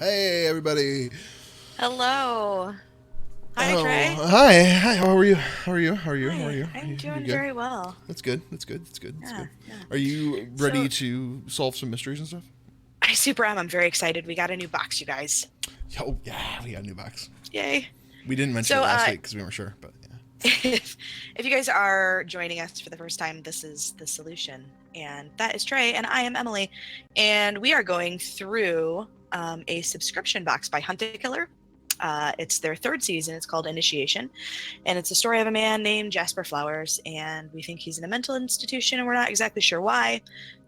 Hey, everybody. Hello. Hi, Oh, Trey. hi. Hi. How are you? How are you? How are you? How are Hi. you? I'm You doing good? very well. That's good. That's good. That's good. That's Yeah, good. yeah. Are you ready So to solve some mysteries and stuff? I super am. I'm very excited. We got a new box, you guys. Oh, yeah. We got a new box. Yay. We didn't mention So it last week because we weren't sure, but yeah. if you guys are joining us for the first time, this is The Solution. And that is Trey, and I am Emily. And we are going through a subscription box by Hunt a Killer. It's their third season. It's called Initiation. And it's a story of a man named Jasper Flowers. And we think he's in a mental institution, and we're not exactly sure why.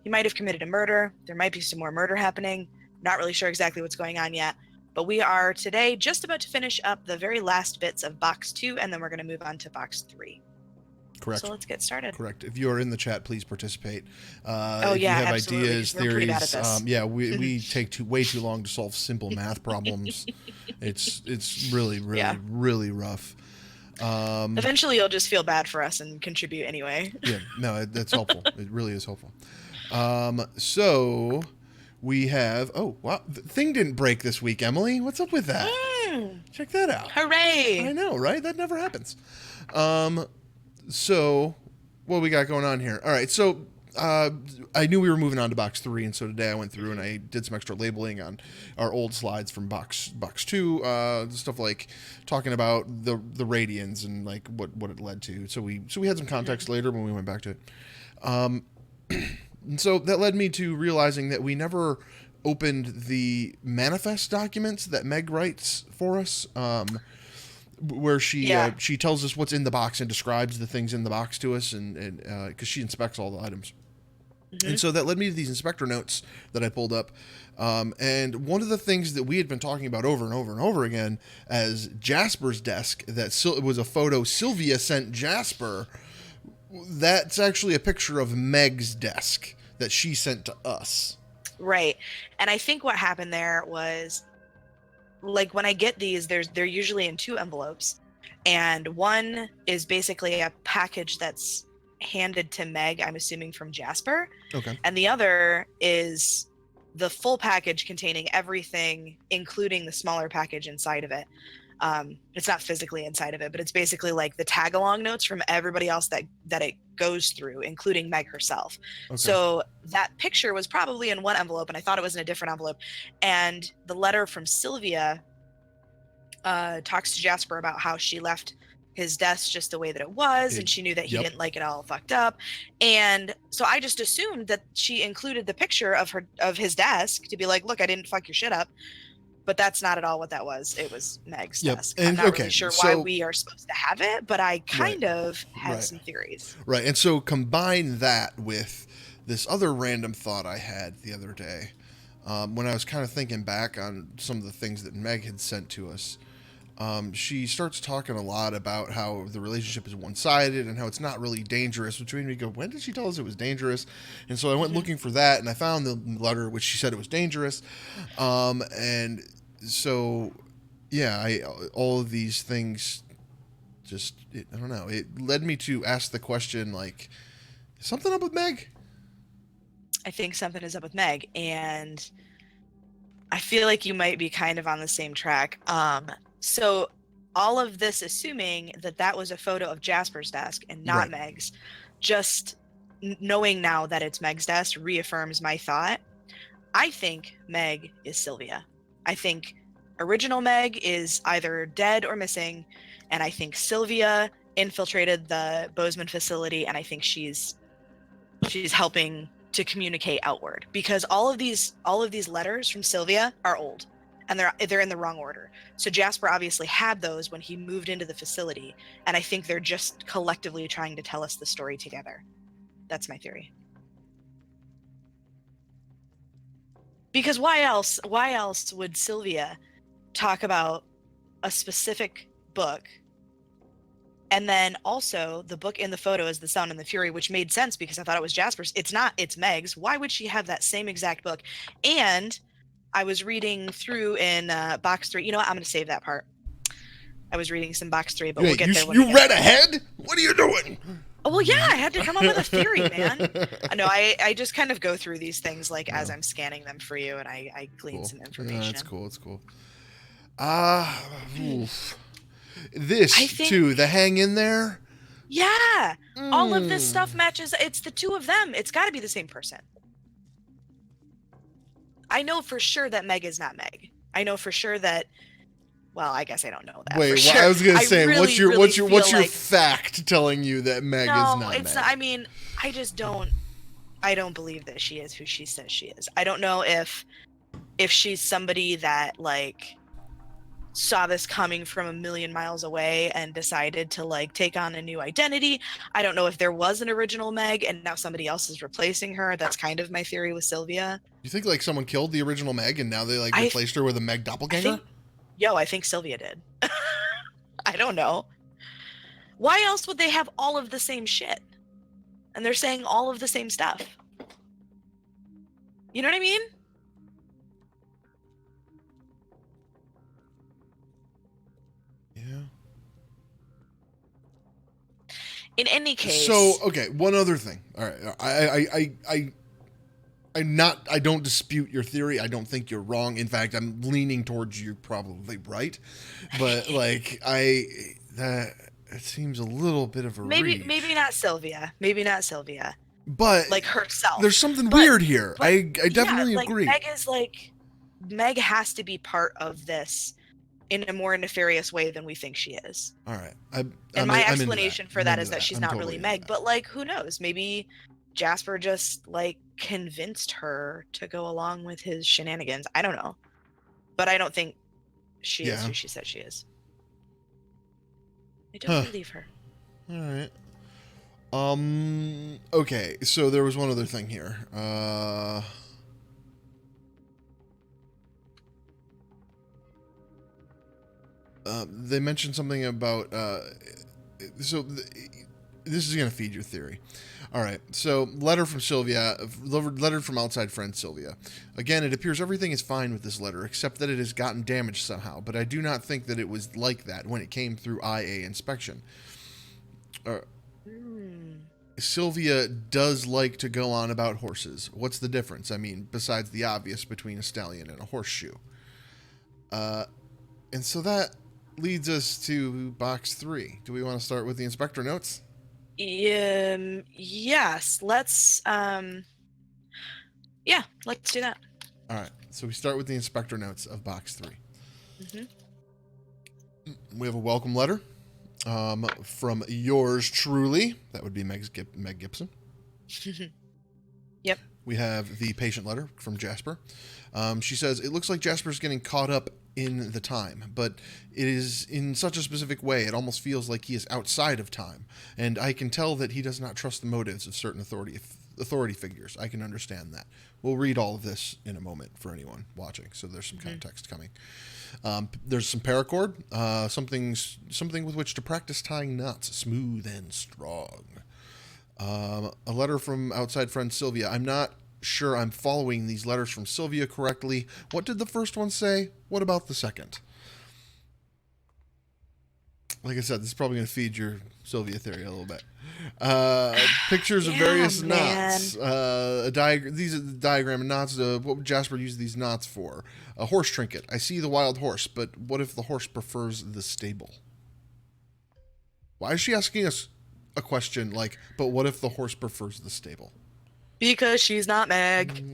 He might have committed a murder. There might be some more murder happening. Not really sure exactly what's going on yet. But we are today just about to finish up the very last bits of box 2, and then we're going to move on to box 3. Correct. So let's get started. Correct. If you are in the chat, please participate. Oh, If you yeah, have absolutely. ideas, Because we're pretty bad at theories, this. yeah, we take way too long to solve simple math problems. It's really, really, Yeah. really rough. Eventually, you'll just feel bad for us and contribute anyway. Yeah, no, that's helpful. It really is helpful. So we have. Oh, wow, the thing didn't break this week, Emily. What's up with that? Check that out. Hooray! I know, right? That never happens. So what we got going on here? All right, so. I knew we were moving on to box 3, and so today I went through and I did some extra labeling on our old slides from box 2, stuff like talking about the radians and like what it led to. So we had some context later when we went back to it. And so that led me to realizing that we never opened the manifest documents that Meg writes for us. Where she tells us what's in the box and describes the things in the box to us, and because she inspects all the items. And so that led me to these inspector notes that I pulled up. And one of the things that we had been talking about over and over and over again as Jasper's desk, it was a photo Sylvia sent Jasper. That's actually a picture of Meg's desk that she sent to us. Right. And I think what happened there was, like, when I get these, they're usually in 2 envelopes. And one is basically a package that's handed to Meg, I'm assuming from Jasper. Okay. And the other is the full package containing everything, including the smaller package inside of it. It's not physically inside of it, but it's basically like the tag along notes from everybody else that it goes through, including Meg herself. Okay. So that picture was probably in one envelope, and I thought it was in a different envelope. And the letter from Sylvia talks to Jasper about how she left his desk just the way that it was, and she knew that he didn't like it all fucked up. And so I just assumed that she included the picture of his desk to be like, look, I didn't fuck your shit up. But that's not at all what that was. It was Meg's desk. And, I'm not really sure why we are supposed to have it, but I kind of have some theories. Right. And so combine that with this other random thought I had the other day when I was kind of thinking back on some of the things that Meg had sent to us. She starts talking a lot about how the relationship is one-sided and how it's not really dangerous, which made me go, when did she tell us it was dangerous? And so I went looking for that, and I found the letter which she said it was dangerous. And so, yeah, all of these things just, I don't know, it led me to ask the question, like, is something up with Meg? I think something is up with Meg, and I feel like you might be kind of on the same track. So all of this assuming that was a photo of Jasper's desk and not Meg's, just knowing now that it's Meg's desk reaffirms my thought. I think Meg is Sylvia. I think original Meg is either dead or missing, and I think Sylvia infiltrated the Bozeman facility, and I think she's helping to communicate outward, because all of these letters from Sylvia are old. And they're in the wrong order. So Jasper obviously had those when he moved into the facility, and I think they're just collectively trying to tell us the story together. That's my theory. Because why else would Sylvia talk about a specific book, and then also the book in the photo is The Sound and the Fury, which made sense because I thought it was Jasper's. It's not, it's Meg's. Why would she have that same exact book? And I was reading through in box 3. You know what? I'm going to save that part. I was reading some box 3, but we'll get there. You read ahead? What are you doing? Oh, well, yeah, I had to come up with a theory, man. I know I just kind of go through these things like as No, I'm scanning them for you and I glean cool. some No, it's information. cool. It's cool. Ah, oof. I This think, too. The hang in there. yeah, all of this Mm. stuff matches. It's the two of them. It's got to be the same person. I know for sure that Meg is not Meg. I know for sure that, well, I guess I don't know that for Wait, well, I sure. was gonna I say, really, really feel what's your like, fact telling you that Meg is no, not it's not. I Meg? mean, I don't believe that she is who she says she is. I don't know if she's somebody that like saw this coming from a million miles away and decided to like take on a new identity. I don't know if there was an original Meg and now somebody else is replacing her. That's kind of my theory with Sylvia. You think like someone killed the original Meg and now they like I replaced her with a Meg I doppelganger? think I think Sylvia did. I don't know. Why else would they have all of the same shit? And they're saying all of the same stuff. You know what I mean? Yeah. In any So case, okay, one other thing. All right, I don't dispute your theory. I don't think you're wrong. In fact, I'm leaning towards you probably right. But like that it seems a little bit of a maybe reach. not Sylvia. Maybe not Sylvia. But Like herself. there's something But weird here. but I yeah, definitely like agree. Meg has to be part of this in a more nefarious way than we think she is. All right. And my I'm into that. explanation for I'm that into is that that. she's I'm not totally really into Meg, that. but like who knows? Maybe Jasper just like convinced her to go along with his shenanigans. I don't know. But I don't think she is Yeah. who she says she is. I don't Huh. believe her. All right. Okay, so there was one other thing here. They mentioned something about so th- this is going to feed your theory. All right. So, letter from Sylvia, letter from outside friend Sylvia. Again, it appears everything is fine with this letter except that it has gotten damaged somehow, but I do not think that it was like that when it came through IA inspection. Uh, Hmm. Sylvia does like to go on about horses. What's the difference? I mean, besides the obvious between a stallion and a horseshoe. Uh, and so that leads us to box 3. Do we want to start with the inspector notes? Yes. Yeah, let's do that. All right. So we start with the inspector notes of box 3. Hmm. We have a welcome letter from yours truly. That would be Meg Gibson. Yep. We have the patient letter from Jasper. She says, it looks like Jasper's getting caught up in the time, but it is in such a specific way, it almost feels like he is outside of time. And I can tell that he does not trust the motives of certain authority figures. I can understand that. We'll read all of this in a moment for anyone watching, so there's some context coming. There's some paracord, something with which to practice tying knots smooth and strong. A letter from outside friend Sylvia. I'm not sure I'm following these letters from Sylvia correctly. What did the first one say? What about the second? Like I said, this is probably going to feed your Sylvia theory a little bit. Pictures of Yeah, various man. knots. These are the diagram of knots. What would Jasper use these knots for? A horse trinket. I see the wild horse, but what if the horse prefers the stable? Why is she asking us a question like, but what if the horse prefers the stable? Because she's not Meg.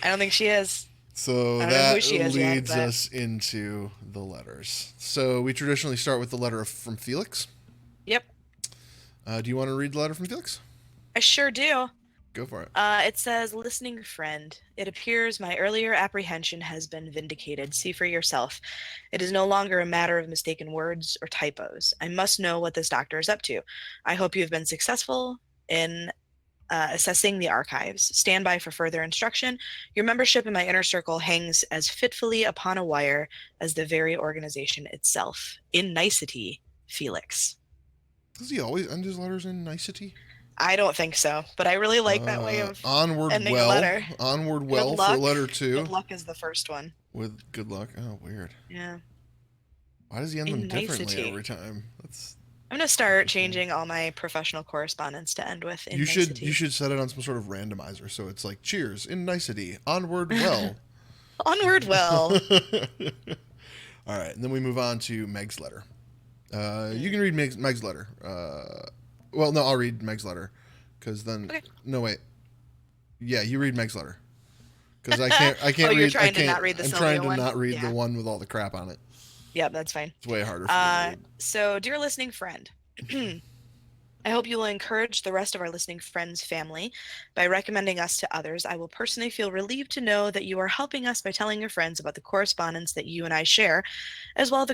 I don't think she is. So I don't know who that she is yet, leads but us into the letters. So we traditionally start with the letter from Felix. yep, Do you want to read the letter from Felix? I sure do. Go for it. It says, listening friend, it appears my earlier apprehension has been vindicated. See for yourself. It is no longer a matter of mistaken words or typos. I must know what this doctor is up to. I hope you have been successful in assessing the archives. Stand by for further instruction. Your membership in my inner circle hangs as fitfully upon a wire as the very organization itself. In nicety, Felix. Does he always end his letters in nicety? I don't think so, but I really like that way of Onward ending a well. letter. Onward Good well for luck. letter Good 2. luck is the first one. With good luck. Oh, weird. Yeah. Why does he end them In differently nicety. every time? That's I'm gonna start interesting. changing all my professional correspondence to end with You in should nicety. set it on some sort of randomizer, so it's like cheers in nicety, onward well. Onward, well. All right, and then we move on to Meg's letter. You Mm, can read Meg's letter. Well, no, I'll read Meg's letter, because then okay. no wait, yeah, you read Meg's letter, because I Oh, can't you're read I trying to can't not read the I'm trying Sylvia to one? not read the Yeah. one with all the crap on it. Yep, that's fine. It's way harder for me to read. So, dear listening friend, I hope you will encourage the rest of our listening friends' family by recommending us to others. I will personally feel relieved to know that you are helping us by telling your friends about the correspondence that you and I share, as well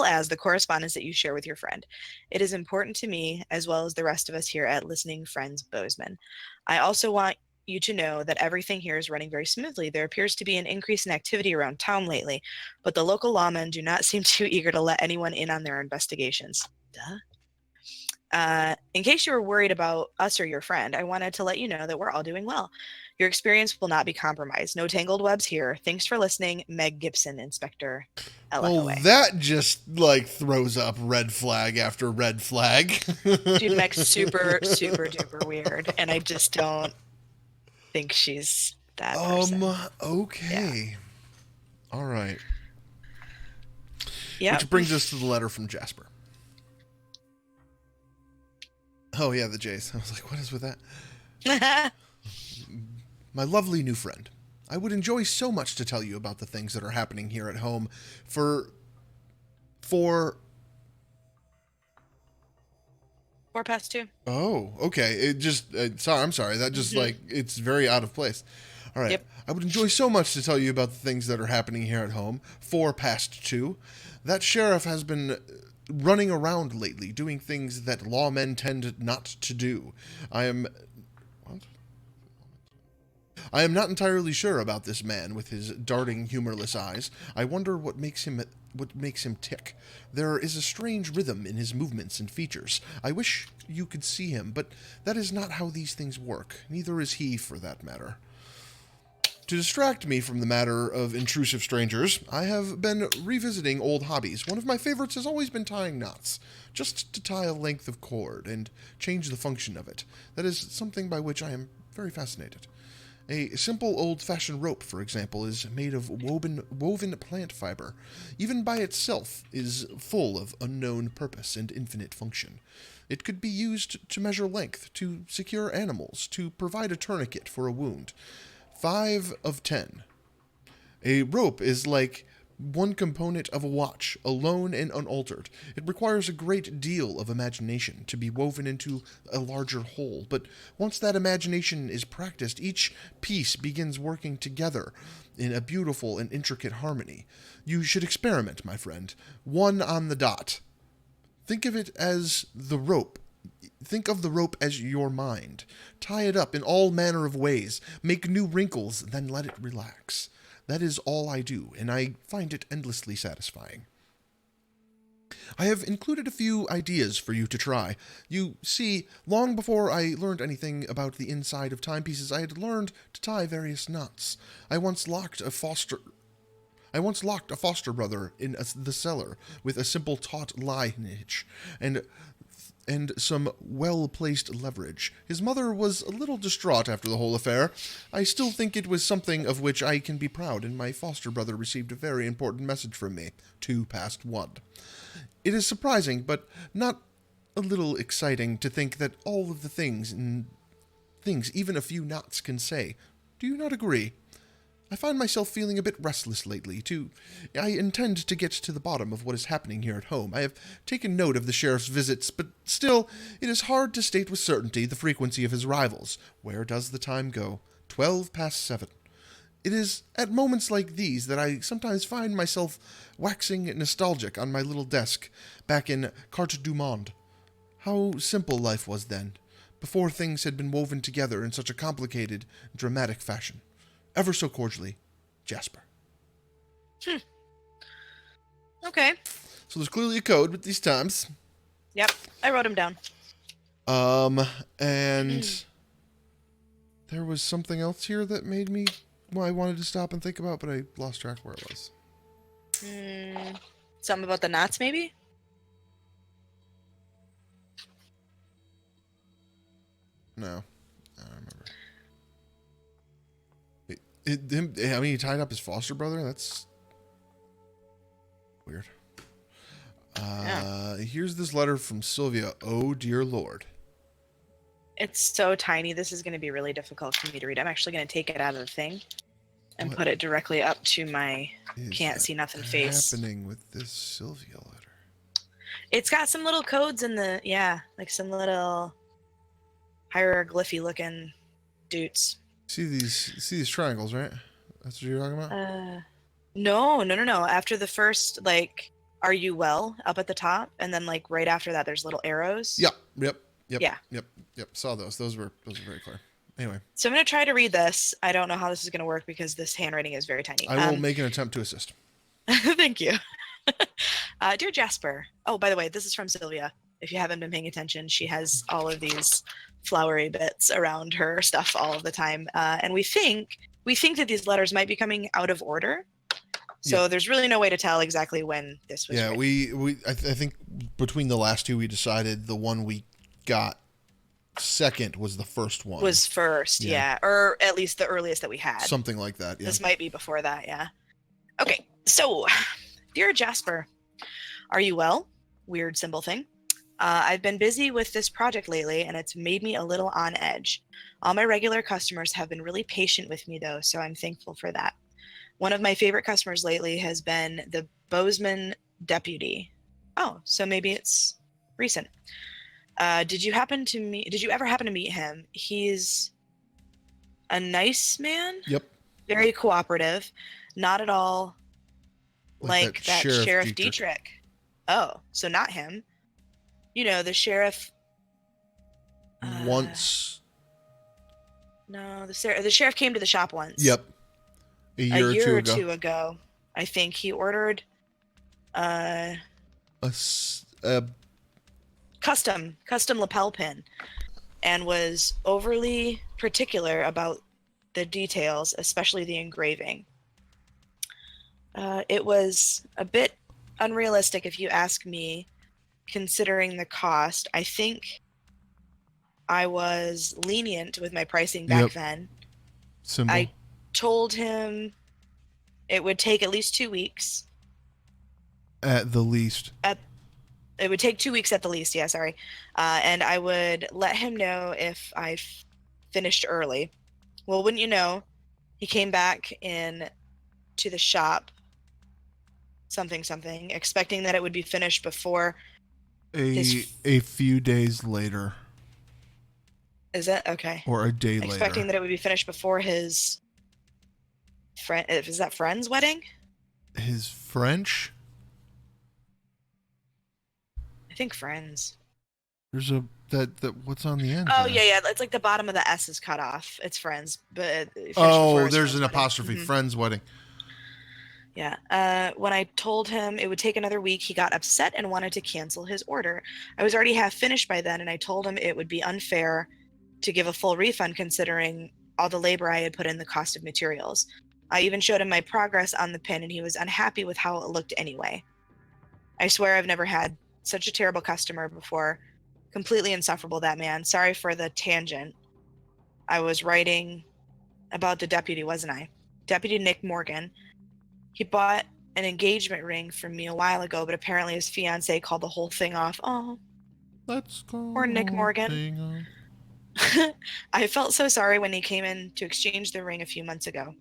as the correspondence that you share with your friend. It is important to me, as well as the rest of us here at Listening Friends Bozeman. I also want you to know that everything here is running very smoothly. There appears to be an increase in activity around town lately, but the local lawmen do not seem too eager to let anyone in on their investigations. Duh. In case you were worried about us or your friend, I wanted to let you know that we're all doing well. Your experience will not be compromised. No tangled webs here. Thanks for listening, Meg Gibson, Inspector Well, LFOA. that just like throws up red flag after red flag. Dude, Meg's super, super duper weird, and I just don't think she's that person. Yeah. Okay. All right. Yep. Which brings us to the letter from Jasper. Oh yeah, the J's. I was like, what is with that? My lovely new friend. I would enjoy so much to tell you about the things that are happening here at home for 2:04. oh, okay. It just sorry, I'm sorry. That just Mm-hmm. like it's very out of place. All right. Yep. I would enjoy so much to tell you about the things that are happening here at home. 2:04. That sheriff has been running around lately doing things that lawmen tend not to do. I am what? I am not entirely sure about this man with his darting, humorless eyes. I wonder what makes him tick. There is a strange rhythm in his movements and features. I wish you could see him, but that is not how these things work. Neither is he, for that matter. To distract me from the matter of intrusive strangers, I have been revisiting old hobbies. One of my favorites has always been tying knots, just to tie a length of cord and change the function of it. That is something by which I am very fascinated. A simple old-fashioned rope, for example, is made of woven plant fiber. Even by itself is full of unknown purpose and infinite function. It could be used to measure length, to secure animals, to provide a tourniquet for a wound. 5 of 10. A rope is like one component of a watch, alone and unaltered. It requires a great deal of imagination to be woven into a larger whole, but once that imagination is practiced, each piece begins working together in a beautiful and intricate harmony. You should experiment, my friend. One on the dot. Think of it as the rope. Think of the rope as your mind. Tie it up in all manner of ways. Make new wrinkles, then let it relax. That is all I do, and I find it endlessly satisfying. I have included a few ideas for you to try. You see, long before I learned anything about the inside of timepieces, I had learned to tie various knots. I once locked a foster brother in the cellar with a simple taut lineage, and some well-placed leverage. His mother was a little distraught after the whole affair. I still think it was something of which I can be proud, and my foster brother received a very important message from me, 2 past 1. It is surprising, but not a little exciting to think that all of the things even a few knots can say. Do you not agree? I find myself feeling a bit restless lately, too. I intend to get to the bottom of what is happening here at home. I have taken note of the sheriff's visits, but still, it is hard to state with certainty the frequency of his arrivals. Where does the time go? 12 past 7. It is at moments like these that I sometimes find myself waxing nostalgic on my little desk back in Carte du Monde. How simple life was then, before things had been woven together in such a complicated, dramatic fashion. Ever so cordially, Jasper. Hmm. Okay. So there's clearly a code with these times. Yep. I wrote him down. And there was something else here that made I wanted to stop and think about, but I lost track where it was. Something about the knots, maybe? No, I don't remember. I mean, he tied up his foster brother. That's weird. Yeah. Here's this letter from Sylvia. Oh dear Lord. It's so tiny. This is going to be really difficult for me to read. I'm actually going to take it out of the thing and What put it directly up to my is can't see nothing face. happening with this Sylvia letter? It's got some little codes in the, yeah, like some little hieroglyphy looking dudes. See these triangles, right? That's what you're talking about? No. After the first, like, are you well up at the top? And then, like, right after that, there's little arrows. Yep. Yeah. Saw those. Those were very clear. Anyway. So I'm going to try to read this. I don't know how this is going to work because this handwriting is very tiny. I will make an attempt to assist. Thank you. Dear Jasper. Oh, by the way, this is from Sylvia. If you haven't been paying attention, she has all of these flowery bits around her stuff all of the time. And we think that these letters might be coming out of order. So there's really no way to tell exactly when this was written. I think between the last two, we decided the one we got second was the first one. Was first, yeah. Or at least the earliest that we had. Something like that, yeah. This might be before that, yeah. Okay, so, dear Jasper, are you well? Weird symbol thing. I've been busy with this project lately, and it's made me a little on edge. All my regular customers have been really patient with me, though, so I'm thankful for that. One of my favorite customers lately has been the Bozeman deputy. Oh, so maybe it's recent. Did you ever happen to meet him? He's a nice man. Yep. Very cooperative. Not at all like that Sheriff Dietrich. Oh, so not him. You know, the sheriff. Once. No, the sheriff came to the shop once. Yep. A year or two ago. I think he ordered a custom lapel pin and was overly particular about the details, especially the engraving. It was a bit unrealistic if you ask me, considering the cost. I think I was lenient with my pricing back then. Symbol. I told him it would take at least 2 weeks. At the least. It would take 2 weeks at the least, yeah, sorry. And I would let him know if I finished early. Well, wouldn't you know, he came back in to the shop, something, expecting that it would be finished before a few days later. Is it? Okay. Or a day later. Expecting that it would be finished before his friend, is that friend's wedding? His French? I think friends. There's what's on the end? Oh, there? Yeah. It's like the bottom of the S is cut off. It's friends, but there's an apostrophe. Mm-hmm. Friend's wedding. Yeah. When I told him it would take another week, he got upset and wanted to cancel his order. I was already half finished by then, and I told him it would be unfair to give a full refund considering all the labor I had put in the cost of materials. I even showed him my progress on the pin, and he was unhappy with how it looked anyway. I swear I've never had such a terrible customer before. Completely insufferable, that man. Sorry for the tangent. I was writing about the deputy, wasn't I? Deputy Nick Morgan. He bought an engagement ring from me a while ago, but apparently his fiance called the whole thing off. Oh, let's go. Poor Nick Morgan. I felt so sorry when he came in to exchange the ring a few months ago.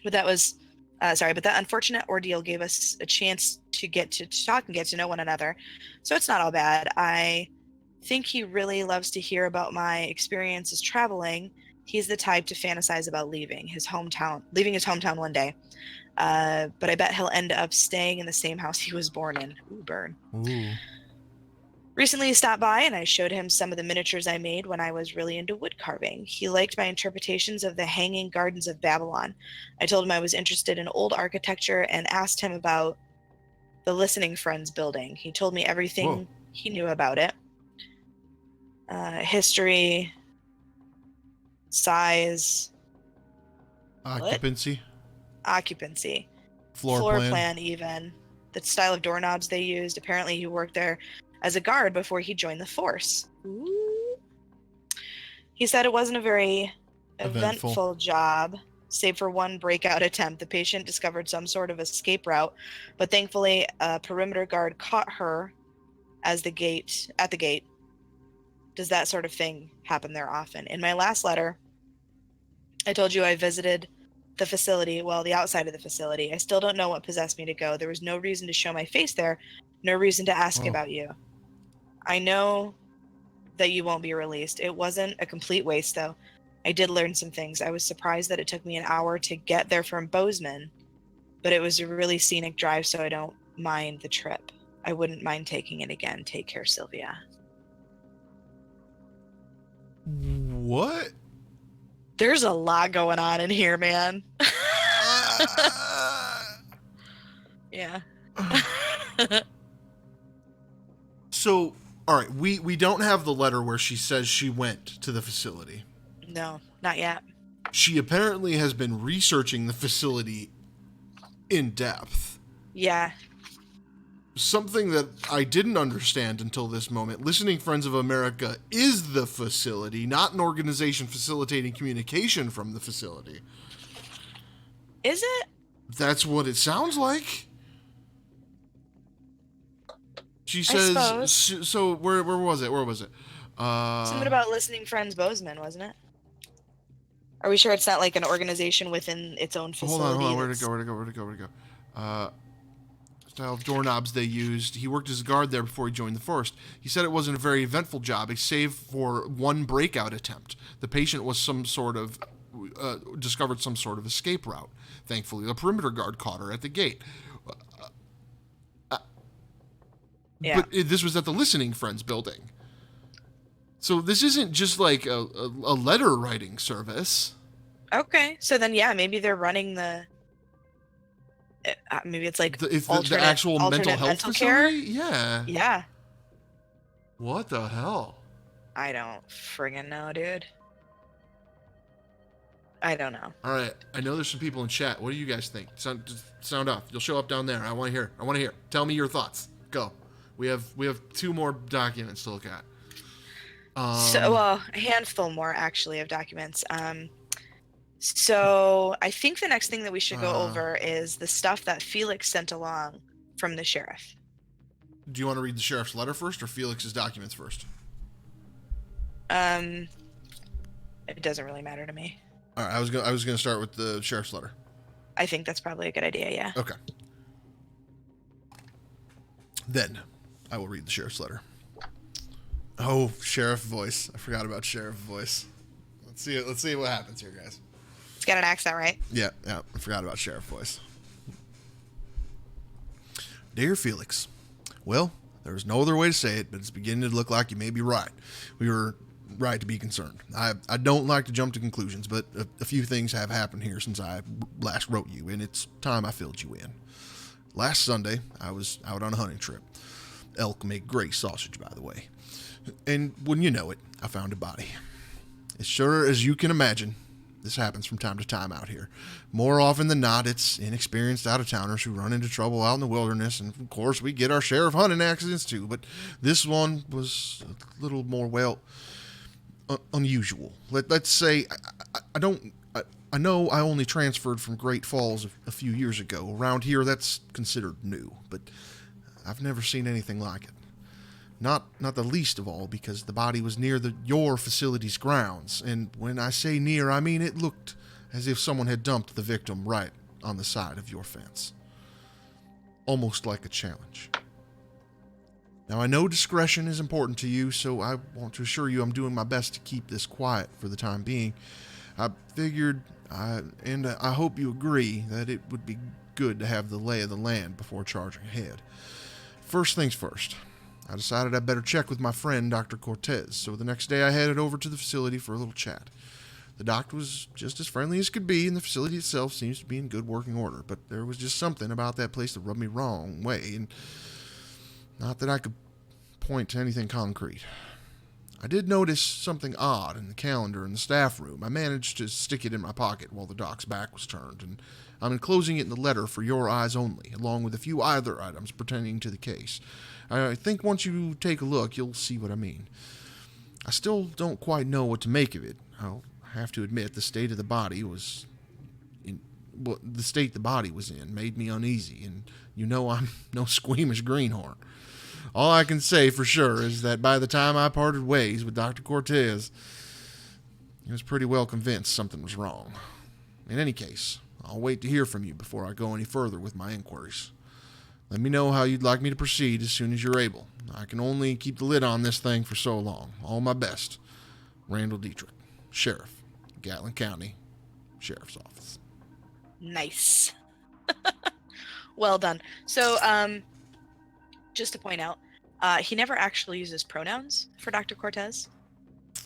But that unfortunate ordeal gave us a chance to get to talk and get to know one another. So it's not all bad. I think he really loves to hear about my experiences traveling. He's the type to fantasize about leaving his hometown one day. But I bet he'll end up staying in the same house he was born in. Ooh, burn. Ooh. Recently he stopped by and I showed him some of the miniatures I made when I was really into wood carving. He liked my interpretations of the Hanging Gardens of Babylon. I told him I was interested in old architecture and asked him about the Listening Friends building. He told me everything he knew about it. History, size. Occupancy. Occupancy. Floor plan even. the style of doorknobs they used. Apparently, he worked there as a guard before he joined the force. Ooh. He said it wasn't a very eventful job, save for one breakout attempt. The patient discovered some sort of escape route, but thankfully, a perimeter guard caught her at the gate. Does that sort of thing happen there often? In my last letter, I told you I visited the facility, well, the outside of the facility. I still don't know what possessed me to go. There was no reason to show my face there, no reason to ask about you. I know that you won't be released. It wasn't a complete waste, though. I did learn some things. I was surprised that it took me an hour to get there from Bozeman, but it was a really scenic drive, so I don't mind the trip. I wouldn't mind taking it again. Take care, Sylvia. What? There's a lot going on in here, man. Yeah. So, all right, we don't have the letter where she says she went to the facility. No, not yet. She apparently has been researching the facility in depth. Yeah. Something that I didn't understand until this moment. Listening Friends of America is the facility, not an organization facilitating communication from the facility. Is it? That's what it sounds like. She says, so where was it? Something about Listening Friends Bozeman, wasn't it? Are we sure it's not like an organization within its own facility? Hold on. Where'd it go? Style of doorknobs they used. He worked as a guard there before he joined the force. He said it wasn't a very eventful job, save for one breakout attempt. The patient was discovered some sort of escape route. Thankfully, the perimeter guard caught her at the gate. Yeah. But this was at the Listening Friends building. So this isn't just like a letter writing service. Okay. So then, yeah, maybe they're running maybe it's like the actual mental health facility? Care? Yeah. Yeah. What the hell? I don't friggin' know, dude. I don't know. All right. I know there's some people in chat. What do you guys think? Sound off. You'll show up down there. I want to hear. Tell me your thoughts. Go. We have 2 more documents to look at. A handful more actually of documents. So I think the next thing that we should go over is the stuff that Felix sent along from the sheriff. Do you want to read the sheriff's letter first or Felix's documents first? It doesn't really matter to me. All right, I was going to start with the sheriff's letter. I think that's probably a good idea, yeah. Okay. Then I will read the sheriff's letter. Oh, sheriff voice. I forgot about sheriff voice. Let's see what happens here, guys. It's got an accent, right? Yeah, I forgot about sheriff voice. Dear Felix, well, there's no other way to say it, but it's beginning to look like you may be right. We were right to be concerned. I don't like to jump to conclusions, but a few things have happened here since I last wrote you, and it's time I filled you in. Last Sunday, I was out on a hunting trip. Elk make great sausage, by the way. And wouldn't you know it, I found a body. As sure as you can imagine, this happens from time to time out here. More often than not, it's inexperienced out-of-towners who run into trouble out in the wilderness, and of course we get our share of hunting accidents too, but this one was a little more, unusual. Let's say, I know I only transferred from Great Falls a few years ago. Around here, that's considered new, but I've never seen anything like it. Not the least of all because the body was near your facility's grounds, and when I say near, I mean it looked as if someone had dumped the victim right on the side of your fence. Almost like a challenge. Now, I know discretion is important to you, so I want to assure you I'm doing my best to keep this quiet for the time being. I figured, and I hope you agree, that it would be good to have the lay of the land before charging ahead. First things first. I decided I'd better check with my friend, Dr. Cortez, so the next day I headed over to the facility for a little chat. The doctor was just as friendly as could be, and the facility itself seems to be in good working order, but there was just something about that place that rubbed me wrong way, and not that I could point to anything concrete. I did notice something odd in the calendar in the staff room. I managed to stick it in my pocket while the doc's back was turned, and I'm enclosing it in the letter for your eyes only, along with a few other items pertaining to the case. I think once you take a look, you'll see what I mean. I still don't quite know what to make of it. I'll have to admit the state of the body was the state the body was in made me uneasy, and you know I'm no squeamish greenhorn. All I can say for sure is that by the time I parted ways with Dr. Cortez, I was pretty well convinced something was wrong. In any case, I'll wait to hear from you before I go any further with my inquiries. Let me know how you'd like me to proceed as soon as you're able. I can only keep the lid on this thing for so long. All my best. Randall Dietrich, Sheriff, Gatlin County Sheriff's Office. Nice. Well done. So, just to point out, he never actually uses pronouns for Dr. Cortez.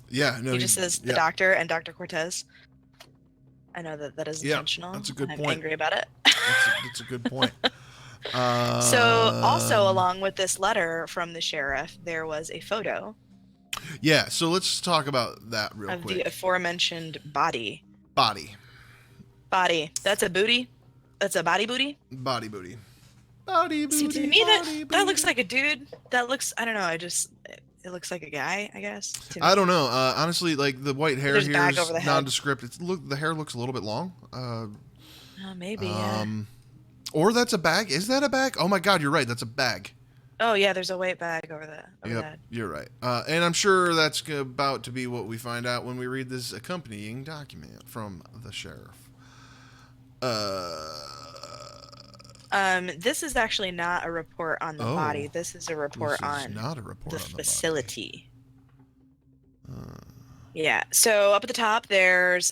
Yeah, no. He just says the doctor and Dr. Cortez. I know that is intentional. That's a good point. I'm angry about it. That's a good point. So, also along with this letter from the sheriff, there was a photo. Yeah, so let's talk about that real quick. Of the aforementioned body. Body. That's a booty? That's a body booty? Body booty. Body booty. See, to me, that looks like a dude. That looks, I don't know, it looks like a guy, I guess. I don't know. Honestly, like the white hair here is nondescript. The hair looks a little bit long. Maybe, yeah. Or that's a bag. Is that a bag? Oh my God, you're right. That's a bag. Oh yeah, there's a white bag over that. Yep, you're right. And I'm sure that's about to be what we find out when we read this accompanying document from the sheriff. This is actually not a report on the body. This is a report on the facility. Yeah. So up at the top, there's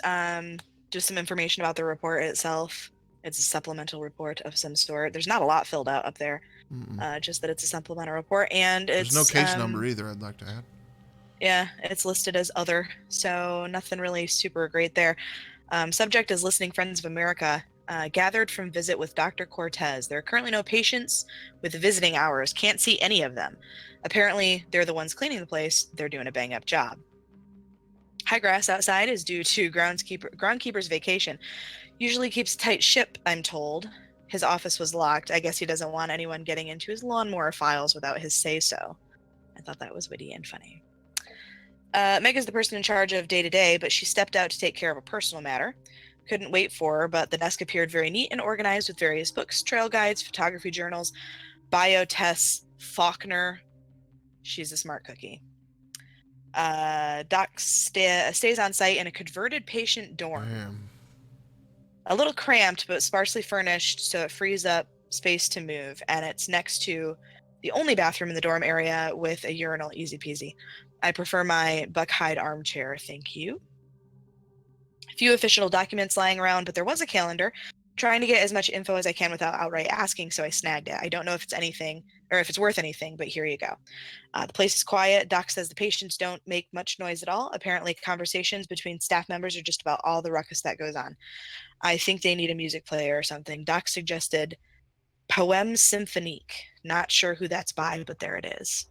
just some information about the report itself. It's a supplemental report of some sort. There's not a lot filled out up there. Just that it's a supplemental report, and there's no case number either. I'd like to add. Yeah, it's listed as other, so nothing really super great there. Subject is listening friends of America. Gathered from visit with Dr. Cortez. There are currently no patients with visiting hours. Can't see any of them. Apparently, they're the ones cleaning the place. They're doing a bang-up job. High grass outside is due to groundkeeper's vacation. Usually keeps a tight ship, I'm told. His office was locked. I guess he doesn't want anyone getting into his lawnmower files without his say-so. I thought that was witty and funny. Meg is the person in charge of day-to-day, but she stepped out to take care of a personal matter. Couldn't wait for her, but the desk appeared very neat and organized with various books, trail guides, photography journals, bio tests, Faulkner. She's a smart cookie. Doc stays on site in a converted patient dorm. Damn. A little cramped, but sparsely furnished, so it frees up space to move. And it's next to the only bathroom in the dorm area with a urinal, easy peasy. I prefer my buck hide armchair, thank you. A few official documents lying around, but there was a calendar. Trying to get as much info as I can without outright asking, so I snagged it. I don't know if it's anything, or if it's worth anything, but here you go. The place is quiet. Doc says the patients don't make much noise at all. Apparently, conversations between staff members are just about all the ruckus that goes on. I think they need a music player or something. Doc suggested Poème Symphonique. Not sure who that's by, but there it is.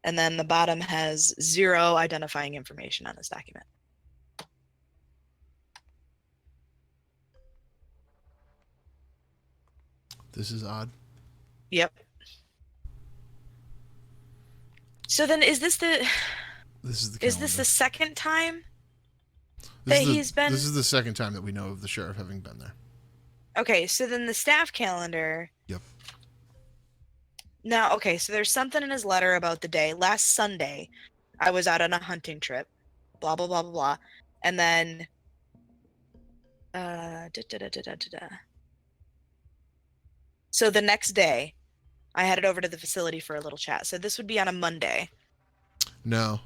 And then the bottom has 0 identifying information on this document. This is odd. Yep. So then is this the second time he's been? This is the second time that we know of the sheriff having been there. Okay, so then the staff calendar. Yep. Now, okay, so there's something in his letter about the day. Last Sunday, I was out on a hunting trip. Blah, blah, blah, blah, blah. And then so the next day, I headed over to the facility for a little chat. So this would be on a Monday. No.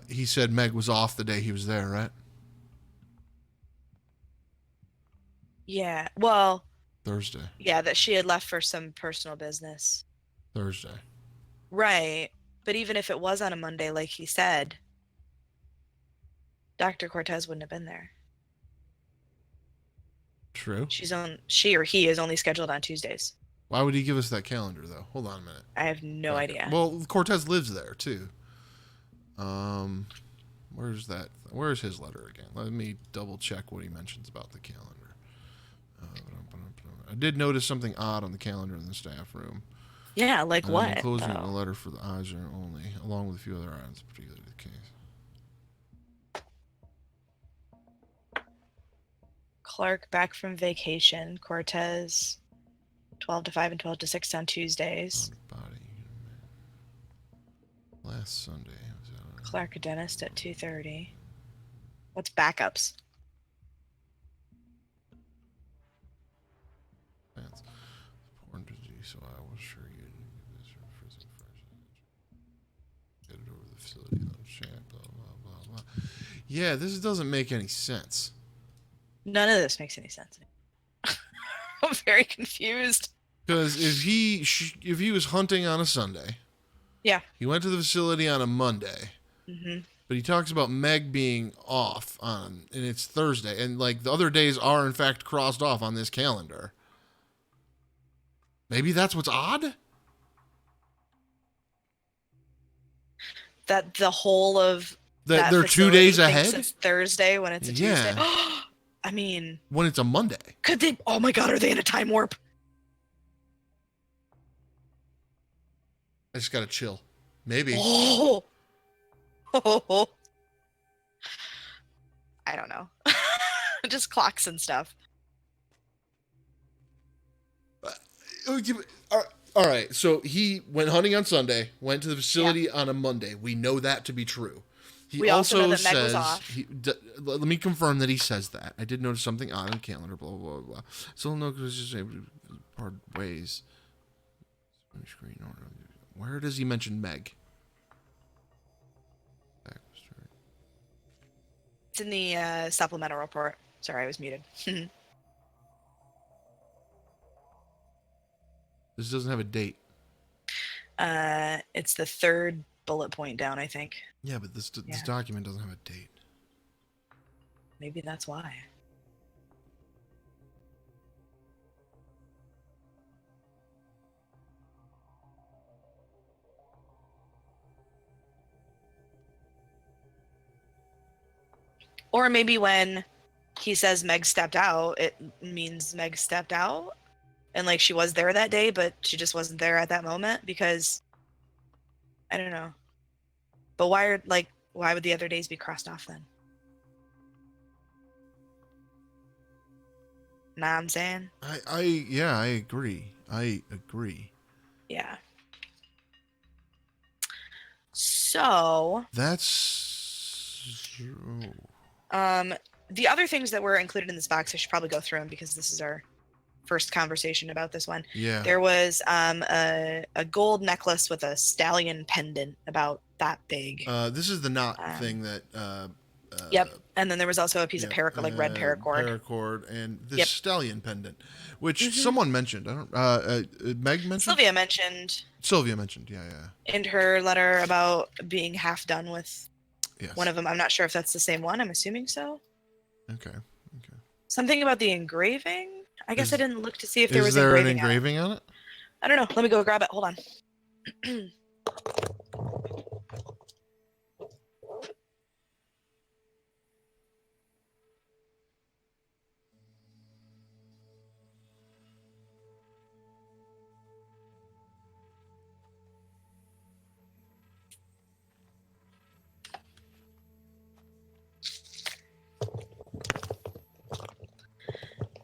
He said Meg was off the day he was there, right? Yeah. Well. Thursday. Yeah, that she had left for some personal business. Thursday. Right. But even if it was on a Monday, like he said, Dr. Cortez wouldn't have been there. True. She or he is only scheduled on Tuesdays. Why would he give us that calendar, though? Hold on a minute. I have no idea. Well, Cortez lives there, too. Where's that? Where's his letter again? Let me double check what he mentions about the calendar. I did notice something odd on the calendar in the staff room. Yeah, like I'm what? enclosing a letter for the Eisner only, along with a few other items, particularly the case. Clark back from vacation. Cortez, 12 to 5 and 12 to 6 on Tuesdays. Body. Last Sunday. Clark dentist at 2:30. What's backups? That's important to do, so I will assure you this fresh. Get it over the facility, blah, blah, blah, blah. Yeah, this doesn't make any sense. None of this makes any sense. I'm very confused. Because if he was hunting on a Sunday, yeah, he went to the facility on a Monday. Mm-hmm. But he talks about Meg being off and it's Thursday, and like the other days are in fact crossed off on this calendar. Maybe that's what's odd. That the whole of that they're 2 days ahead. It's Thursday when it's a Tuesday. I mean, when it's a Monday. Could they? Oh my God, are they in a time warp? I just gotta chill. Maybe. Oh. I don't know. Just clocks and stuff. All right. So he went hunting on Sunday, went to the facility on a Monday. We know that to be true. We also know that Meg was off. Let me confirm that he says that. I did notice something odd on the calendar, blah, blah, blah, blah. Still no, because it's just able to part ways. Where does he mention Meg? It's in the supplemental report. Sorry, I was muted. This doesn't have a date. It's the third bullet point down, I think. Yeah, but this document doesn't have a date. Maybe that's why. Or maybe when he says Meg stepped out, it means Meg stepped out. And like she was there that day, but she just wasn't there at that moment because I don't know. But why would the other days be crossed off then? Know what I'm saying? I agree. I agree. Yeah. So that's the other things that were included in this box, I should probably go through them because this is our first conversation about this one. Yeah. There was a gold necklace with a stallion pendant about that big. This is the knot thing that yep. And then there was also a piece of paracord, like red paracord. Paracord and this stallion pendant, which someone mentioned. I don't. Meg mentioned. Sylvia mentioned. Yeah. In her letter about being half done with one of them. I'm not sure if that's the same one. I'm assuming so. Okay. Something about the engraving. I guess I didn't look to see if there was an engraving on it. I don't know. Let me go grab it. Hold on.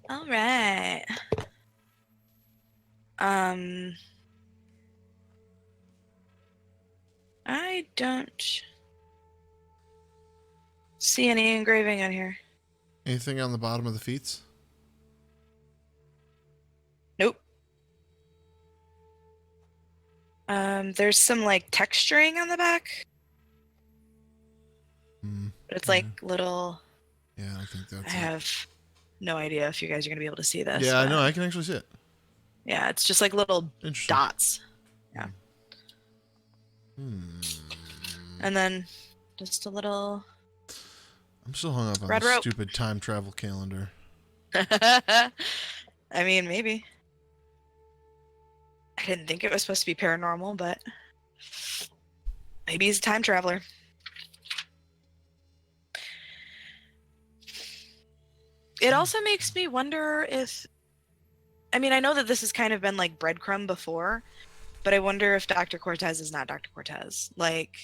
All right. I don't see any engraving on here. Anything on the bottom of the feet? Nope. There's some like texturing on the back. But it's like little. Yeah, I think that's. I have no idea if you guys are gonna be able to see this. Yeah, I know. I can actually see it. Yeah, it's just like little dots. Yeah. And then just a little. I'm still hung up on this stupid time travel calendar. I mean, maybe. I didn't think it was supposed to be paranormal, but maybe he's a time traveler. It also makes me wonder if, I mean, I know that this has kind of been like breadcrumb before, but I wonder if Dr. Cortez is not Dr. Cortez. Like,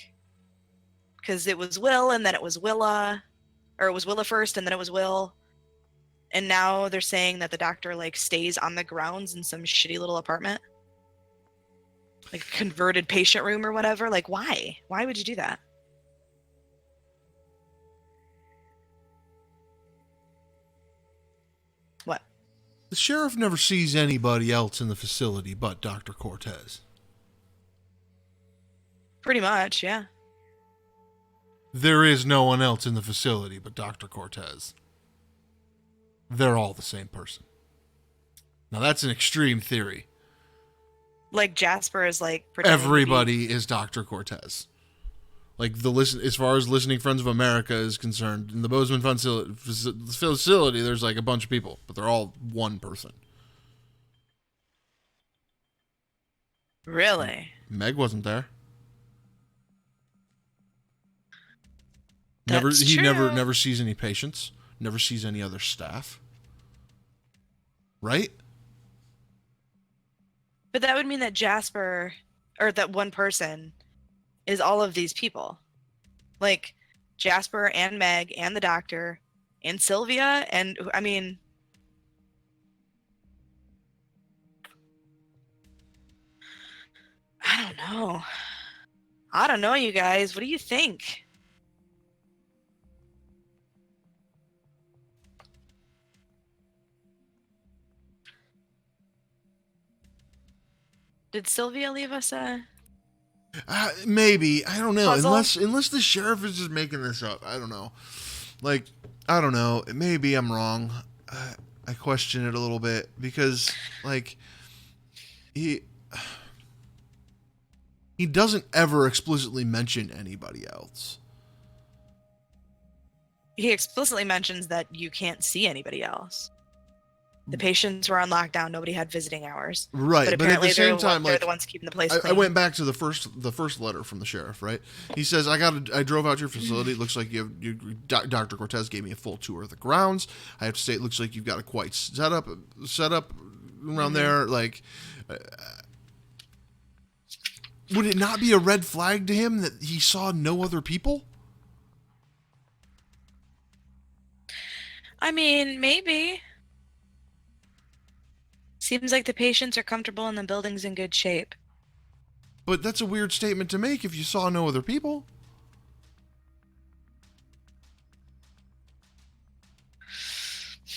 because it was Will and then it was Willa, or it was Willa first and then it was Will. And now they're saying that the doctor like stays on the grounds in some shitty little apartment, like a converted patient room or whatever. Like, why? Why would you do that? What? The sheriff never sees anybody else in the facility but Dr. Cortez. Pretty much, yeah. There is no one else in the facility but Dr. Cortez. They're all the same person. Now that's an extreme theory. Like Jasper is like pretending Everybody is Dr. Cortez. Like as far as Listening Friends of America is concerned, in the Bozeman facility, there's like a bunch of people, but they're all one person. Really? Meg wasn't there. That's He true. never sees any patients. Never sees any other staff. Right? But that would mean that Jasper, or that one person, is all of these people. Like Jasper and Meg and the doctor and Sylvia and, I mean, I don't know. I don't know, you guys. What do you think? Did Sylvia leave us a Maybe. I don't know. puzzle? Unless the sheriff is just making this up. I don't know. Like, I don't know. Maybe I'm wrong. I question it a little bit because, like, he doesn't ever explicitly mention anybody else. He explicitly mentions that you can't see anybody else. The patients were on lockdown. Nobody had visiting hours. Right, but but at the apparently same time, they're like, the ones keeping the place I clean. went back to the first letter from the sheriff. Right, he says I drove out to your facility. It looks like Dr. Cortez gave me a full tour of the grounds. I have to say, it looks like you've got a quite set up around there. Like, would it not be a red flag to him that he saw no other people? I mean, maybe. Seems like the patients are comfortable and the building's in good shape. But that's a weird statement to make if you saw no other people.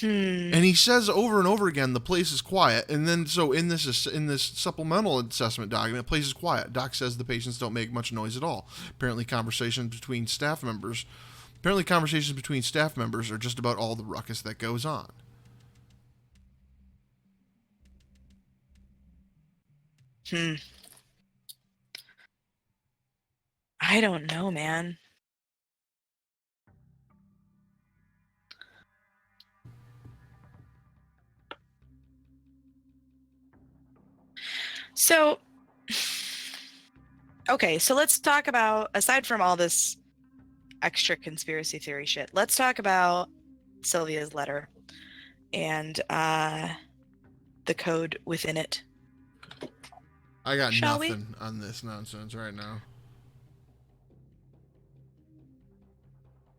And he says over and over again, the place is quiet. And then, so in this supplemental assessment document, the place is quiet. Doc says the patients don't make much noise at all. Apparently, conversations between staff members are just about all the ruckus that goes on. I don't know, man. So, okay, so let's talk about, aside from all this extra conspiracy theory shit, let's talk about Sylvia's letter and the code within it. I got nothing on this nonsense right now.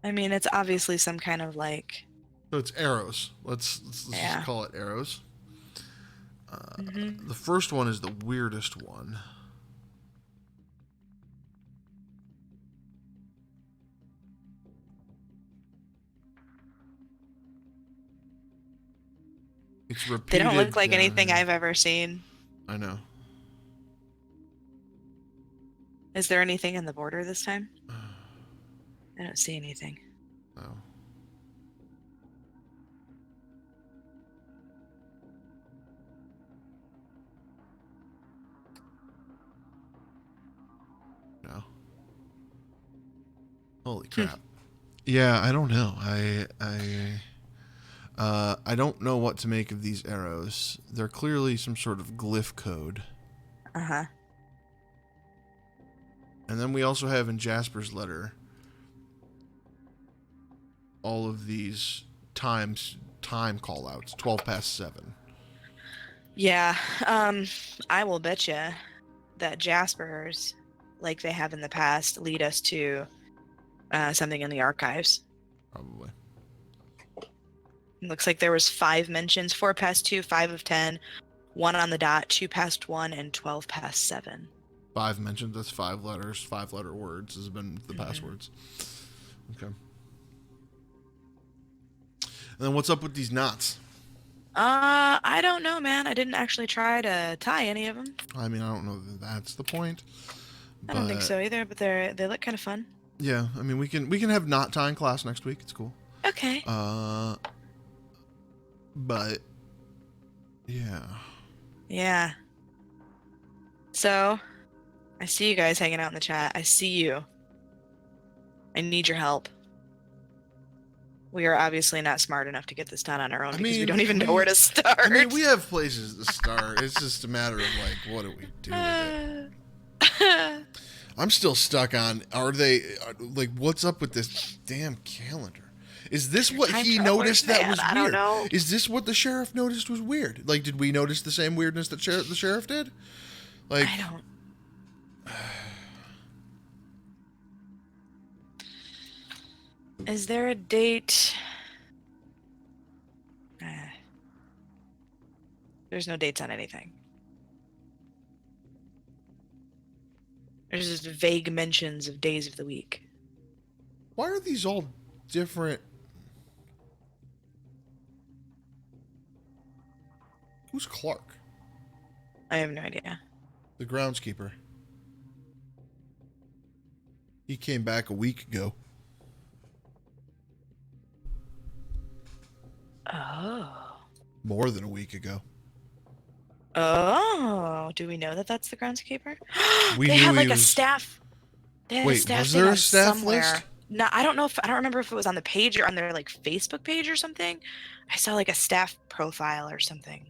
I mean, it's obviously some kind of like... So it's arrows. Let's just call it arrows. The first one is the weirdest one. It's repeated. They don't look like anything I've ever seen. I know. Is there anything in the border this time? I don't see anything. Oh. No. Holy crap. Yeah, I don't know. I don't know what to make of these arrows. They're clearly some sort of glyph code. Uh-huh. And then we also have in Jasper's letter all of these time time call outs. 12 past 7. Yeah. I will bet you that Jaspers, like they have in the past, lead us to something in the archives. Probably. It looks like there was 5 mentions: 4 past 2, 5 of 10, 1 on the dot, 2 past 1, and 12 past 7. 5 mentions. That's 5 letters. 5-letter words has been the passwords. Okay. And then what's up with these knots? I don't know, man. I didn't actually try to tie any of them. I mean, I don't know that that's the point. I don't think so either, but they look kind of fun. Yeah, I mean, we can have knot tying class next week. It's cool. Okay. But yeah. Yeah. So, I see you guys hanging out in the chat. I see you. I need your help. We are obviously not smart enough to get this done on our own because we don't even know where to start. I mean, we have places to start. It's just a matter of, like, what do we do with it? I'm still stuck on, what's up with this damn calendar? Is this what he noticed that was weird? I don't know. Is this what the sheriff noticed was weird? Like, did we notice the same weirdness that the sheriff did? Like, I don't. Is there a date? There's no dates on anything. There's just vague mentions of days of the week. Why are these all different? Who's Clark? I have no idea. The groundskeeper. He came back a week ago. Oh. More than a week ago. Oh, do we know that that's the groundskeeper? They have like a staff. Wait, was there a staff list? No, I don't remember if it was on the page or on their like Facebook page or something. I saw like a staff profile or something.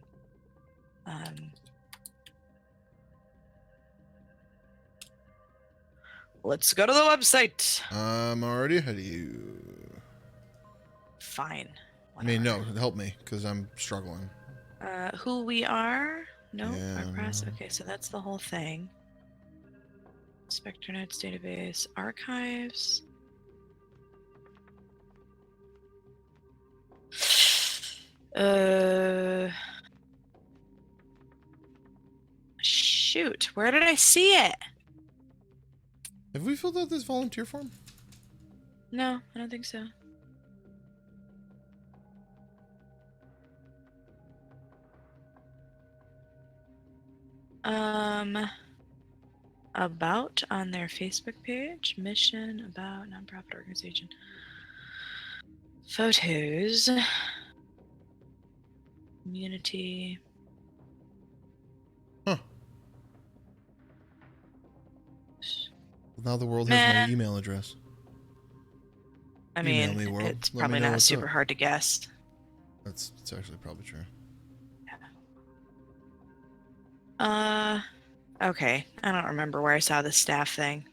Let's go to the website. I'm already ahead of you. Fine. Whatever. I mean, no, help me, because I'm struggling. Who we are? No, yeah. Our press. Okay, so that's the whole thing. Spectre Notes database, archives. Shoot, where did I see it? Have we filled out this volunteer form? No, I don't think so. About on their Facebook page, mission, about, nonprofit organization. Photos. Community. Huh. Now the world has my email address. I mean, it's probably not super hard to guess. It's actually probably true. Okay. I don't remember where I saw the staff thing.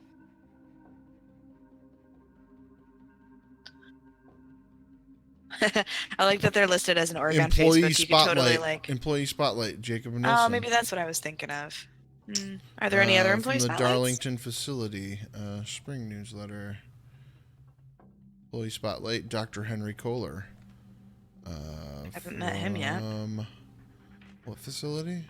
I like that they're listed as an org on Facebook. You could totally like Employee Spotlight, Jacob and Nelson. Oh, maybe that's what I was thinking of. Are there any other employee from the spotlights? Darlington facility, spring newsletter. Employee Spotlight, Dr. Henry Kohler. Haven't met him yet. What facility?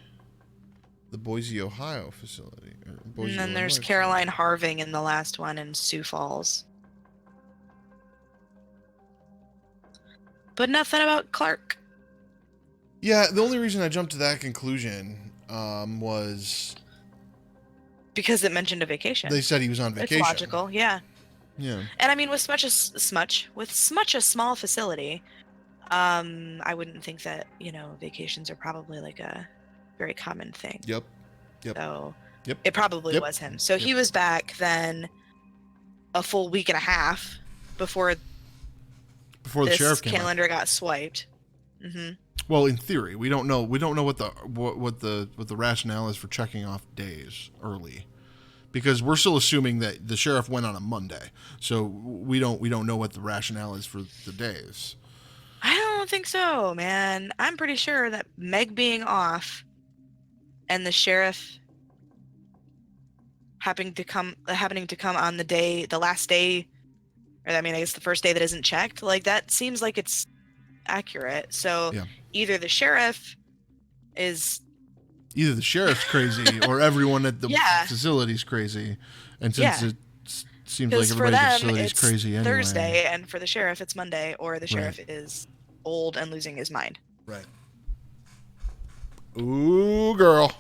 The Boise, Ohio facility. Boise, and then there's Caroline Harving in the last one in Sioux Falls. But nothing about Clark. Yeah, the only reason I jumped to that conclusion was because it mentioned a vacation. They said he was on vacation. It's logical, yeah. Yeah. And I mean, with such a small facility, I wouldn't think that, vacations are probably like a very common thing. Yep. So it probably was him. So he was back then a full week and a half before the sheriff came calendar got swiped. Mm-hmm. Well, in theory, we don't know what the rationale is for checking off days early, because we're still assuming that the sheriff went on a Monday. So we don't know what the rationale is for the days. I don't don't think so, man. I'm pretty sure that Meg being off and the sheriff happening to come on the last day, or I mean, I guess the first day that isn't checked, like that seems like it's accurate. So Yeah. either the sheriff's crazy or everyone at the Yeah. facility's crazy. And since Yeah. it seems like Because for everybody at the them facility is it's crazy anyway. Thursday, and for the sheriff it's Monday, or the sheriff Right. is old and losing his mind. Right. Ooh, girl.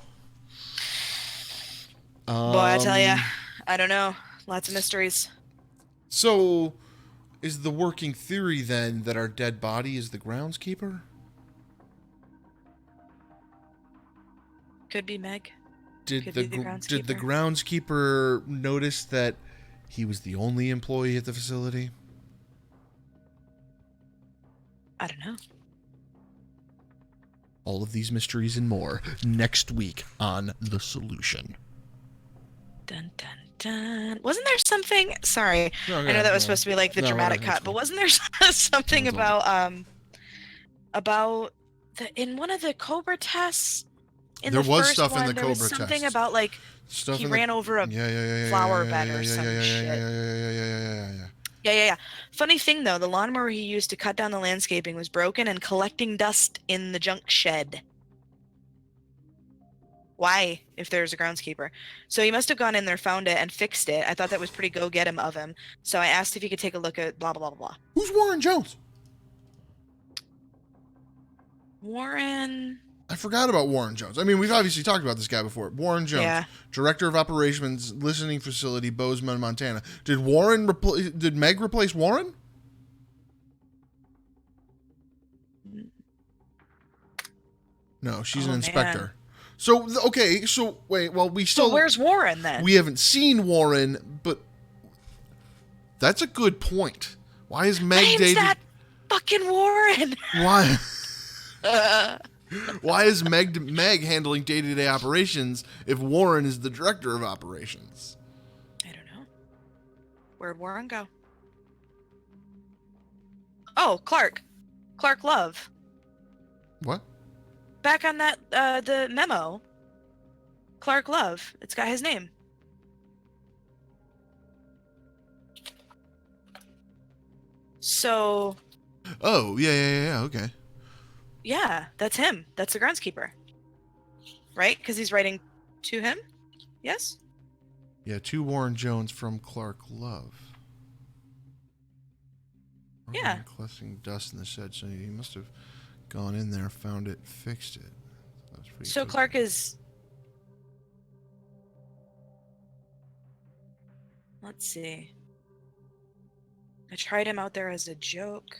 Boy, I tell ya, I don't know. Lots of mysteries. So, is the working theory then that our dead body is the groundskeeper? Could be Meg. Did Could the be the groundskeeper. did the groundskeeper notice that he was the only employee at the facility? I don't know. All of these mysteries and more next week on The Solution. Dun dun dun. Wasn't there something? Sorry, No, I know that was supposed to be like the dramatic cut, but wasn't there something about in one of the Cobra tests? There was stuff in the Cobra test. Something about like he ran over a flower bed or some shit. Yeah. Funny thing though, the lawnmower he used to cut down the landscaping was broken and collecting dust in the junk shed. Why, if there's a groundskeeper? So he must have gone in there, found it, and fixed it. I thought that was pretty go-get-him of him. So I asked if he could take a look at blah, blah, blah, blah. Who's Warren Jones? Warren... I forgot about Warren Jones. I mean, we've obviously talked about this guy before. Warren Jones, Director of Operations, Listening Facility, Bozeman, Montana. Did Meg replace Warren? No, she's an inspector. Man. So, okay, wait, well, So where's Warren, then? We haven't seen Warren, but that's a good point. Why is Meg dating... that fucking Warren? Why... Why is Meg handling day-to-day operations if Warren is the director of operations? I don't know. Where'd Warren go? Oh, Clark Love. What? Back on that, the memo. Clark Love. It's got his name. So... Oh, yeah, okay. Yeah, that's him. That's the groundskeeper. Right? Because he's writing to him? Yes? Yeah, to Warren Jones from Clark Love. Yeah. Collecting dust in the shed, so he must have gone in there, found it, fixed it. So Clark is... Let's see. I tried him out there as a joke.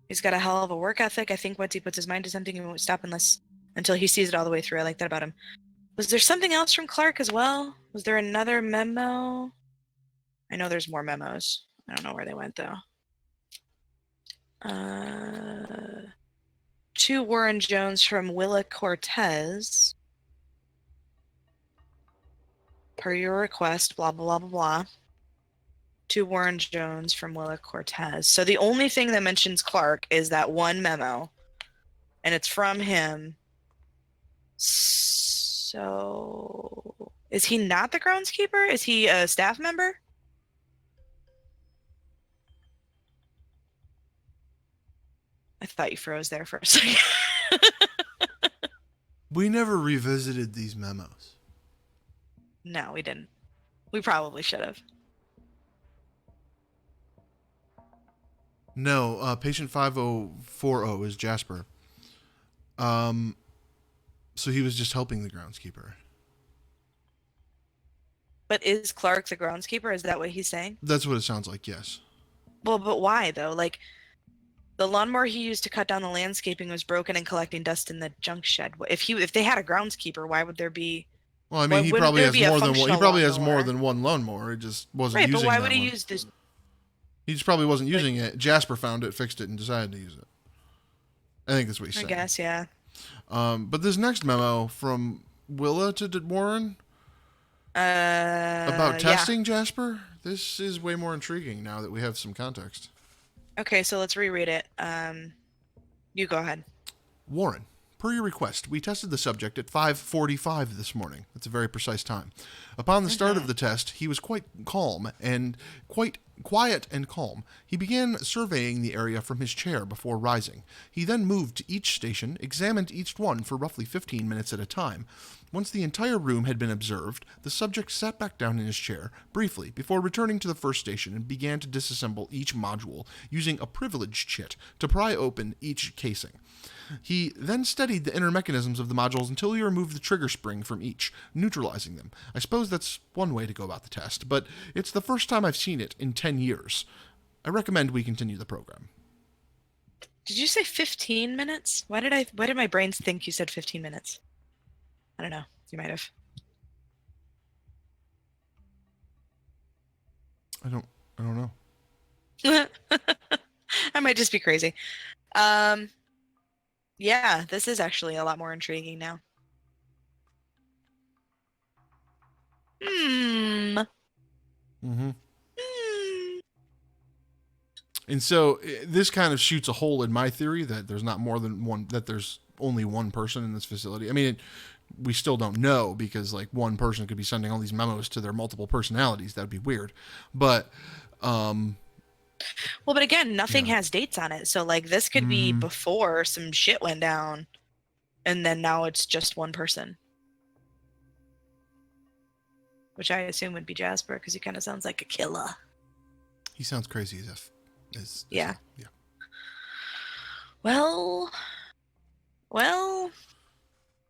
He's got a hell of a work ethic. I think once he puts his mind to something, he won't stop until he sees it all the way through. I like that about him. Was there something else from Clark as well? Was there another memo? I know there's more memos. I don't know where they went, though. To Warren Jones from Willa Cortez. Per your request, blah, blah, blah, blah, blah. To Warren Jones from Willa Cortez. So the only thing that mentions Clark is that one memo, and it's from him. So is he not the groundskeeper? Is he a staff member? I thought you froze there for a second. We never revisited these memos. No, we didn't. We probably should have. No, patient 5040 is Jasper. So he was just helping the groundskeeper. But is Clark the groundskeeper? Is that what he's saying? That's what it sounds like, yes. Well, but why, though? Like, the lawnmower he used to cut down the landscaping was broken and collecting dust in the junk shed. If they had a groundskeeper, why would there be... Well, I mean, he probably has more than one. He probably has more than one lawnmower. It just wasn't using it. Right, but why would he use this? He just probably wasn't using it. Jasper found it, fixed it, and decided to use it. I think that's what he said. I guess, yeah. But this next memo from Willa to Warren about testing Jasper, this is way more intriguing now that we have some context. Okay, so let's reread it. You go ahead. Warren, per your request, we tested the subject at 5:45 this morning. That's a very precise time. Upon the start of the test, he was quite quiet and calm. He began surveying the area from his chair before rising. He then moved to each station, examined each one for roughly 15 minutes at a time. Once the entire room had been observed, the subject sat back down in his chair, briefly, before returning to the first station and began to disassemble each module, using a privilege chit to pry open each casing. He then studied the inner mechanisms of the modules until he removed the trigger spring from each, neutralizing them. I suppose that's one way to go about the test, but it's the first time I've seen it in 10 years. I recommend we continue the program. Did you say 15 minutes? Why did my brain think you said 15 minutes? I don't know. You might have. I don't know. I might just be crazy. Yeah, this is actually a lot more intriguing now. Hmm. Mm-hmm. Hmm. And so this kind of shoots a hole in my theory that there's not more than one, that there's only one person in this facility. I mean, we still don't know because like one person could be sending all these memos to their multiple personalities. That'd be weird. But, Well, but again, nothing Yeah. has dates on it. So like this could be before some shit went down and then now it's just one person. Which I assume would be Jasper because he kind of sounds like a killer. He sounds crazy as if. Yeah. Yeah. Well.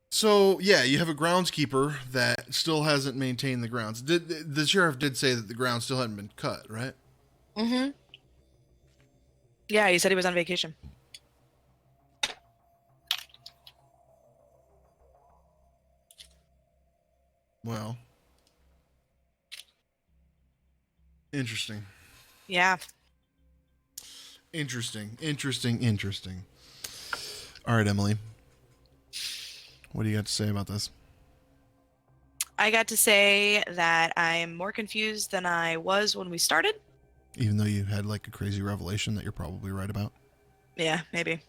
So yeah, you have a groundskeeper that still hasn't maintained the grounds. The sheriff did say that the grounds still hadn't been cut, right? Mm-hmm. Yeah, he said he was on vacation. Well, interesting. Yeah. Interesting. All right, Emily. What do you got to say about this? I got to say that I am more confused than I was when we started. Even though you had like a crazy revelation that you're probably right about. Yeah, maybe.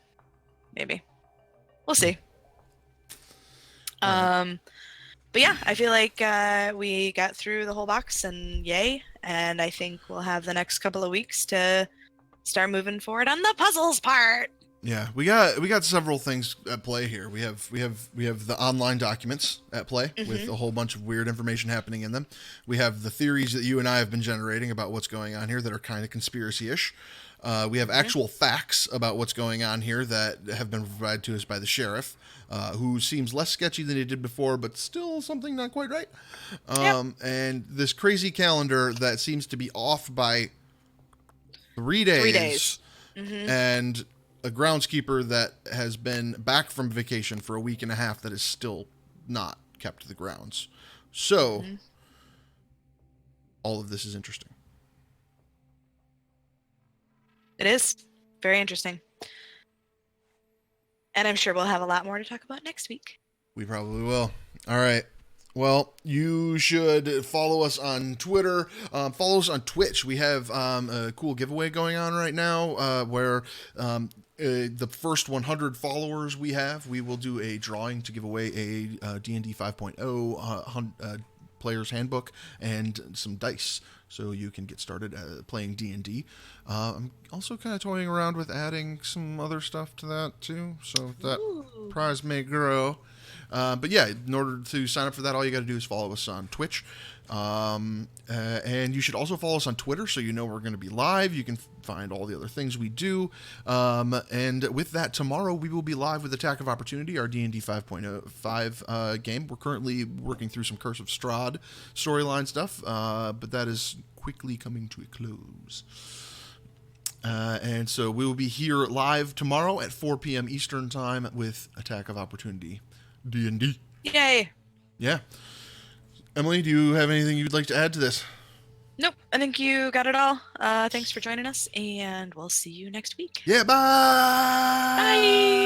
We'll see. Right. But yeah, I feel like we got through the whole box and yay. And I think we'll have the next couple of weeks to start moving forward on the puzzles part. Yeah, we got several things at play here. We have the online documents at play with a whole bunch of weird information happening in them. We have the theories that you and I have been generating about what's going on here that are kind of conspiracy-ish. We have actual facts about what's going on here that have been provided to us by the sheriff, who seems less sketchy than he did before, but still something not quite right. And this crazy calendar that seems to be off by 3 days. 3 days. And a groundskeeper that has been back from vacation for a week and a half that is still not kept to the grounds. So, all of this is interesting. It is very interesting. And I'm sure we'll have a lot more to talk about next week. We probably will. All right. Well, you should follow us on Twitter. Follow us on Twitch. We have a cool giveaway going on right now where the first 100 followers we have, we will do a drawing to give away a D&D 5.0 player's handbook and some dice so you can get started playing D&D. I'm also kind of toying around with adding some other stuff to that too, so that prize may grow. But yeah, in order to sign up for that, all you got to do is follow us on Twitch. And you should also follow us on Twitter so you know we're going to be live. You can find all the other things we do. And with that, tomorrow we will be live with Attack of Opportunity, our D&D 5.05 game. We're currently working through some Curse of Strahd storyline stuff, but that is quickly coming to a close. And so we will be here live tomorrow at 4 p.m. Eastern Time with Attack of Opportunity D&D. Yay! Yeah. Emily, do you have anything you'd like to add to this? Nope, I think you got it all. Thanks for joining us, and we'll see you next week. Yeah, bye! Bye!